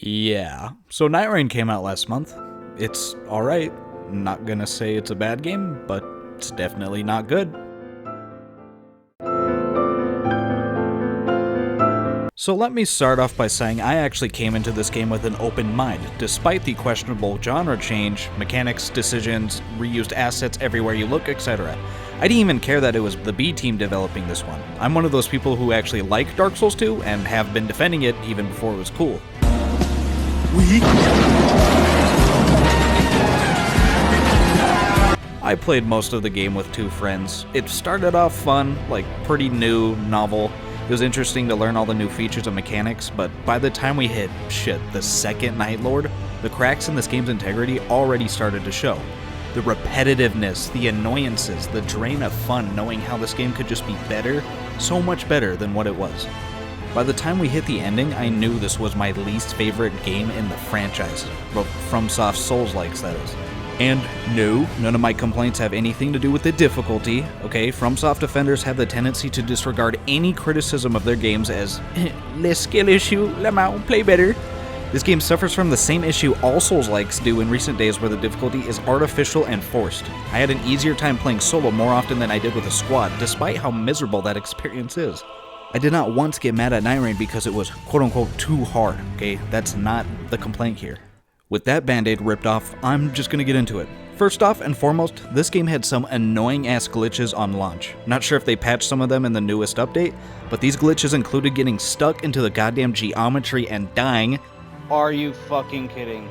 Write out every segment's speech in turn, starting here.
Yeah, so Nightreign came out last month. It's alright. Not gonna say it's a bad game, but it's definitely not good. So let me start off by saying I actually came into this game with an open mind, despite the questionable genre change, mechanics, decisions, reused assets everywhere you look, etc. I didn't even care that it was the B team developing this one. I'm one of those people who actually like Dark Souls 2 and have been defending it even before it was cool. I played most of the game with two friends. It started off fun, like pretty new, novel. It was interesting to learn all the new features and mechanics, but by the time we hit, the second Night Lord, the cracks in this game's integrity already started to show. The repetitiveness, the annoyances, the drain of fun knowing how this game could just be better, so much better than what it was. By the time we hit the ending, I knew this was my least favorite game in the franchise, but FromSoft Souls-likes, that is. And no, none of my complaints have anything to do with the difficulty, okay? FromSoft defenders have the tendency to disregard any criticism of their games as less skill issue, lemao, play better. This game suffers from the same issue all Souls-likes do in recent days where the difficulty is artificial and forced. I had an easier time playing solo more often than I did with a squad, despite how miserable that experience is. I did not once get mad at Nightreign because it was quote-unquote too hard, okay? That's not the complaint here. With that band-aid ripped off, I'm just gonna get into it. First off and foremost, this game had some annoying-ass glitches on launch. Not sure if they patched some of them in the newest update, but these glitches included getting stuck into the goddamn geometry and dying. Are you fucking kidding?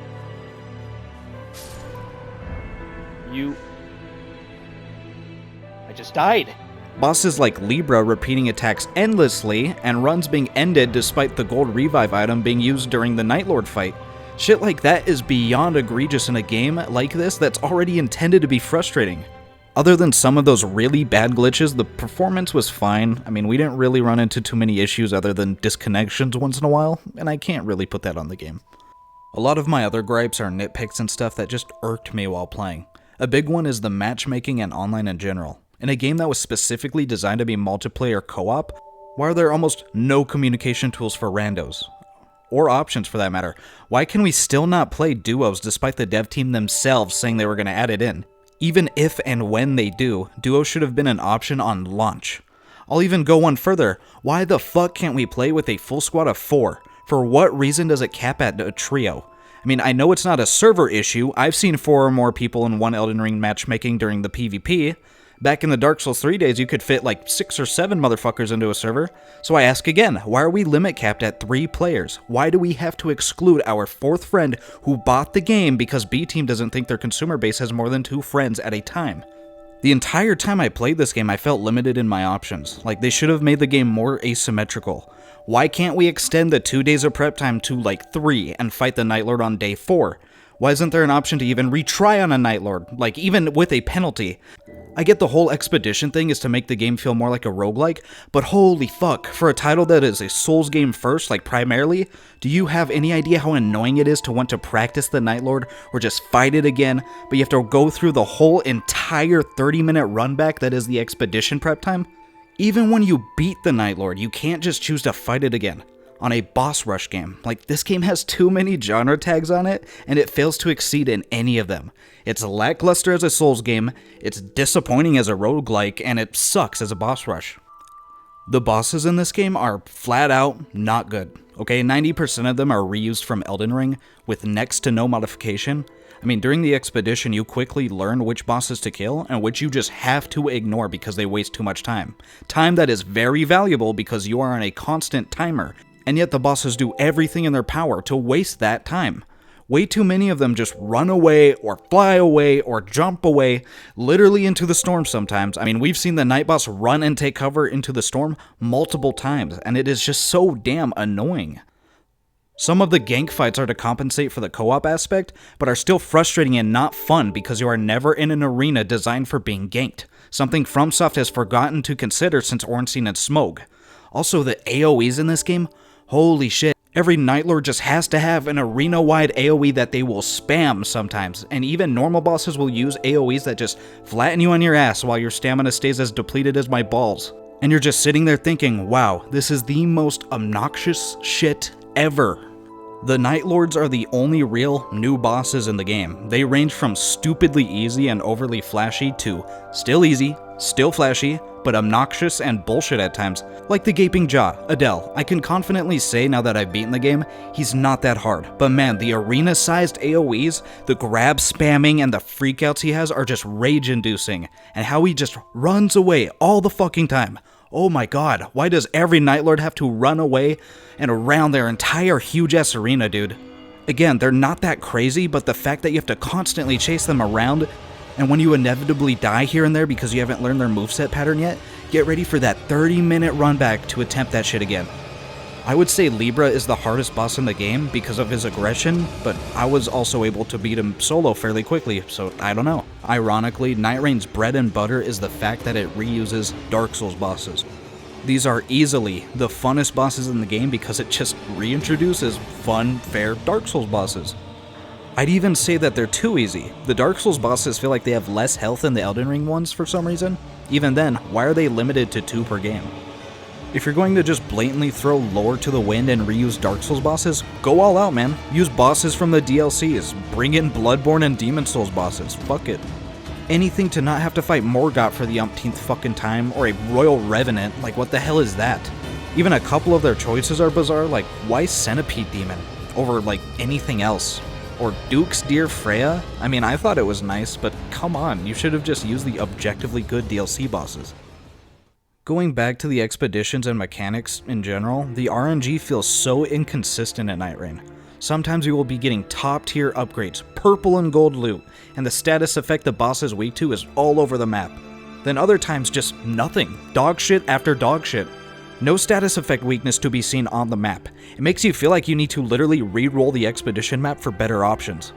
I just died. Bosses like Libra repeating attacks endlessly, and runs being ended despite the gold revive item being used during the Night Lord fight. Shit like that is beyond egregious in a game like this that's already intended to be frustrating. Other than some of those really bad glitches, the performance was fine. I mean, we didn't really run into too many issues other than disconnections once in a while, and I can't really put that on the game. A lot of my other gripes are nitpicks and stuff that just irked me while playing. A big one is the matchmaking and online in general. In a game that was specifically designed to be multiplayer co-op, why are there almost no communication tools for randos? Or options for that matter. Why can we still not play duos despite the dev team themselves saying they were going to add it in? Even if and when they do, duos should have been an option on launch. I'll even go one further. Why the fuck can't we play with a full squad of 4? For what reason does it cap at a trio? I mean, I know it's not a server issue. I've seen 4 or more people in one Elden Ring matchmaking during the PvP. Back in the Dark Souls 3 days, you could fit like 6 or 7 motherfuckers into a server. So I ask again, why are we limit capped at 3 players? Why do we have to exclude our 4th friend who bought the game because B Team doesn't think their consumer base has more than 2 friends at a time? The entire time I played this game, I felt limited in my options. Like, they should have made the game more asymmetrical. Why can't we extend the 2 days of prep time to like 3 and fight the Night Lord on day 4? Why isn't there an option to even retry on a Night Lord, like even with a penalty? I get the whole expedition thing is to make the game feel more like a roguelike, but holy fuck, for a title that is a Souls game first, like primarily, do you have any idea how annoying it is to want to practice the Night Lord or just fight it again, but you have to go through the whole entire 30-minute run back that is the expedition prep time? Even when you beat the Night Lord, you can't just choose to fight it again. On a boss rush game. Like, this game has too many genre tags on it, and it fails to exceed in any of them. It's lackluster as a Souls game, it's disappointing as a roguelike, and it sucks as a boss rush. The bosses in this game are flat out not good. Okay, 90% of them are reused from Elden Ring, with next to no modification. I mean, during the expedition, you quickly learn which bosses to kill, and which you just have to ignore because they waste too much time. Time that is very valuable because you are on a constant timer. And yet the bosses do everything in their power to waste that time. Way too many of them just run away, or fly away, or jump away, literally into the storm sometimes. I mean, we've seen the night boss run and take cover into the storm multiple times, and it is just so damn annoying. Some of the gank fights are to compensate for the co-op aspect, but are still frustrating and not fun because you are never in an arena designed for being ganked. Something FromSoft has forgotten to consider since Ornstein and Smough. Also, the AoEs in this game, holy shit. Every Night Lord just has to have an arena-wide AoE that they will spam sometimes, and even normal bosses will use AoEs that just flatten you on your ass while your stamina stays as depleted as my balls. And you're just sitting there thinking, wow, this is the most obnoxious shit ever. The Night Lords are the only real new bosses in the game. They range from stupidly easy and overly flashy to still easy, still flashy, but obnoxious and bullshit at times. Like the Gaping Jaw, Adele. I can confidently say now that I've beaten the game, he's not that hard. But man, the arena-sized AoEs, the grab spamming, and the freakouts he has are just rage-inducing. And how he just runs away all the fucking time. Oh my god, why does every Night Lord have to run away and around their entire huge-ass arena, dude? Again, they're not that crazy, but the fact that you have to constantly chase them around, and when you inevitably die here and there because you haven't learned their moveset pattern yet, get ready for that 30-minute run back to attempt that shit again. I would say Libra is the hardest boss in the game because of his aggression, but I was also able to beat him solo fairly quickly, so I don't know. Ironically, Nightrein's bread and butter is the fact that it reuses Dark Souls bosses. These are easily the funnest bosses in the game because it just reintroduces fun, fair Dark Souls bosses. I'd even say that they're too easy. The Dark Souls bosses feel like they have less health than the Elden Ring ones for some reason. Even then, why are they limited to 2 per game? If you're going to just blatantly throw lore to the wind and reuse Dark Souls bosses, go all out, man. Use bosses from the DLCs. Bring in Bloodborne and Demon Souls bosses. Fuck it. Anything to not have to fight Morgott for the umpteenth fucking time, or a Royal Revenant, like what the hell is that? Even a couple of their choices are bizarre, like why Centipede Demon over like anything else? Or Duke's Dear Freya? I mean, I thought it was nice, but come on, you should have just used the objectively good DLC bosses. Going back to the expeditions and mechanics in general, the RNG feels so inconsistent at Nightreign. Sometimes you will be getting top tier upgrades, purple and gold loot, and the status effect the boss is weak to is all over the map. Then other times just nothing, dog shit after dog shit. No status effect weakness to be seen on the map. It makes you feel like you need to literally re-roll the expedition map for better options.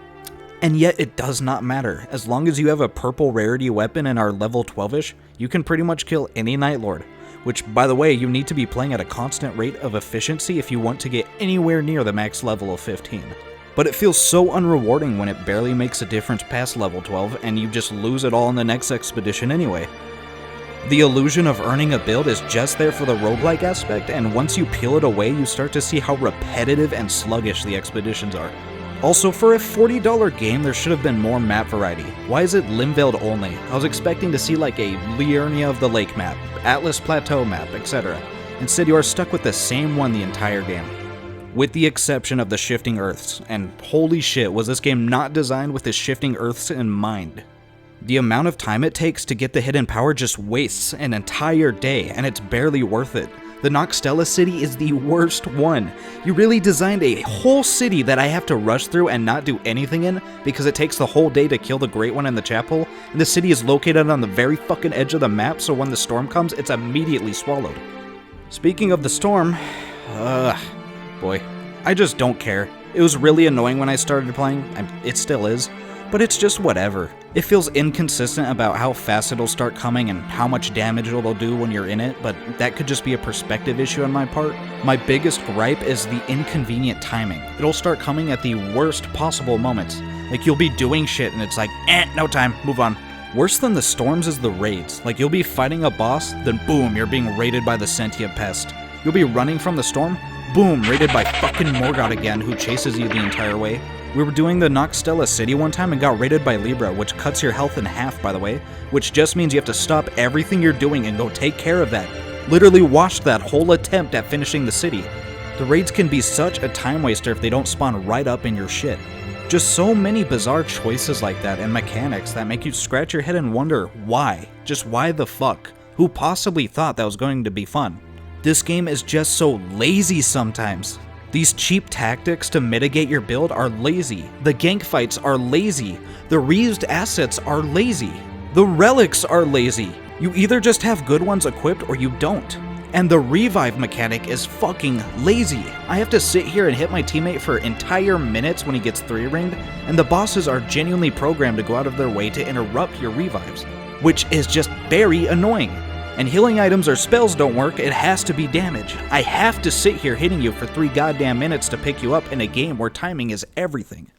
And yet it does not matter. As long as you have a purple rarity weapon and are level 12ish, you can pretty much kill any Night Lord. Which, by the way, you need to be playing at a constant rate of efficiency if you want to get anywhere near the max level of 15. But it feels so unrewarding when it barely makes a difference past level 12 and you just lose it all in the next expedition anyway. The illusion of earning a build is just there for the roguelike aspect, and once you peel it away, you start to see how repetitive and sluggish the expeditions are. Also, for a $40 game, there should have been more map variety. Why is it Limveld only? I was expecting to see like a Liurnia of the Lake map, Atlas Plateau map, etc. Instead, you are stuck with the same one the entire game. With the exception of the Shifting Earths, and holy shit, was this game not designed with the Shifting Earths in mind. The amount of time it takes to get the hidden power just wastes an entire day, and it's barely worth it. The Noxtella city is the worst one. You really designed a whole city that I have to rush through and not do anything in because it takes the whole day to kill the Great One in the chapel, and the city is located on the very fucking edge of the map, so when the storm comes, it's immediately swallowed. Speaking of the storm, boy, I just don't care. It was really annoying when I started playing, it still is, but it's just whatever. It feels inconsistent about how fast it'll start coming and how much damage it'll do when you're in it, but that could just be a perspective issue on my part. My biggest gripe is the inconvenient timing. It'll start coming at the worst possible moments. Like you'll be doing shit and it's like, no time, move on. Worse than the storms is the raids. Like you'll be fighting a boss, then boom, you're being raided by the sentient pest. You'll be running from the storm, boom, raided by fucking Morgott again, who chases you the entire way. We were doing the Noxtella city one time and got raided by Libra, which cuts your health in half, by the way, which just means you have to stop everything you're doing and go take care of that. Literally watch that whole attempt at finishing the city. The raids can be such a time waster if they don't spawn right up in your shit. Just so many bizarre choices like that and mechanics that make you scratch your head and wonder why. Just why the fuck? Who possibly thought that was going to be fun? This game is just so lazy sometimes. These cheap tactics to mitigate your build are lazy. The gank fights are lazy. The reused assets are lazy. The relics are lazy. You either just have good ones equipped or you don't. And the revive mechanic is fucking lazy. I have to sit here and hit my teammate for entire minutes when he gets 3-ringed, and the bosses are genuinely programmed to go out of their way to interrupt your revives, which is just very annoying. And healing items or spells don't work, it has to be damage. I have to sit here hitting you for 3 goddamn minutes to pick you up in a game where timing is everything.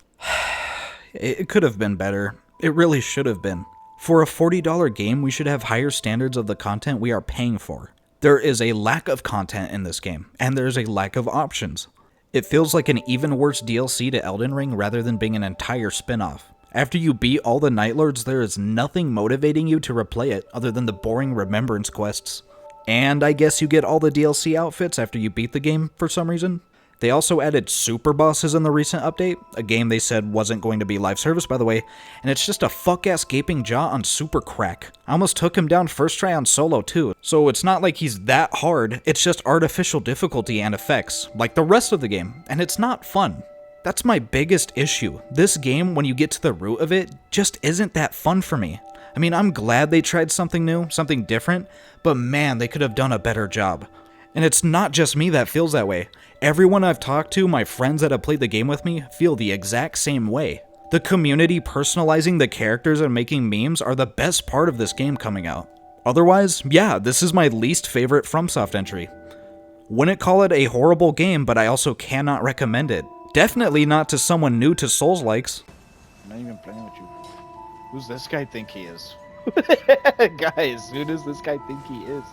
It could have been better. It really should have been. For a $40 game, we should have higher standards of the content we are paying for. There is a lack of content in this game, and there is a lack of options. It feels like an even worse DLC to Elden Ring rather than being an entire spin-off. After you beat all the Night Lords, there is nothing motivating you to replay it other than the boring remembrance quests. And I guess you get all the DLC outfits after you beat the game for some reason. They also added super bosses in the recent update, a game they said wasn't going to be live service by the way, and it's just a fuck-ass gaping jaw on super crack. I almost took him down first try on solo too, so it's not like he's that hard, it's just artificial difficulty and effects, like the rest of the game, and it's not fun. That's my biggest issue. This game, when you get to the root of it, just isn't that fun for me. I mean, I'm glad they tried something new, something different, but man, they could have done a better job. And it's not just me that feels that way. Everyone I've talked to, my friends that have played the game with me, feel the exact same way. The community personalizing the characters and making memes are the best part of this game coming out. Otherwise, yeah, this is my least favorite FromSoft entry. Wouldn't call it a horrible game, but I also cannot recommend it. Definitely not to someone new to Souls-likes. I'm not even playing with you. Who's this guy think he is? Guys, who does this guy think he is?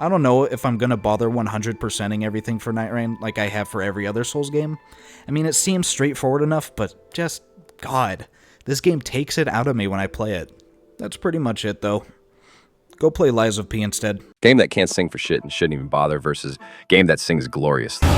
I don't know if I'm gonna bother 100%ing everything for Nightreign like I have for every other Souls game. I mean, it seems straightforward enough, but just, God, this game takes it out of me when I play it. That's pretty much it, though. Go play Lies of P instead. Game that can't sing for shit and shouldn't even bother versus game that sings gloriously.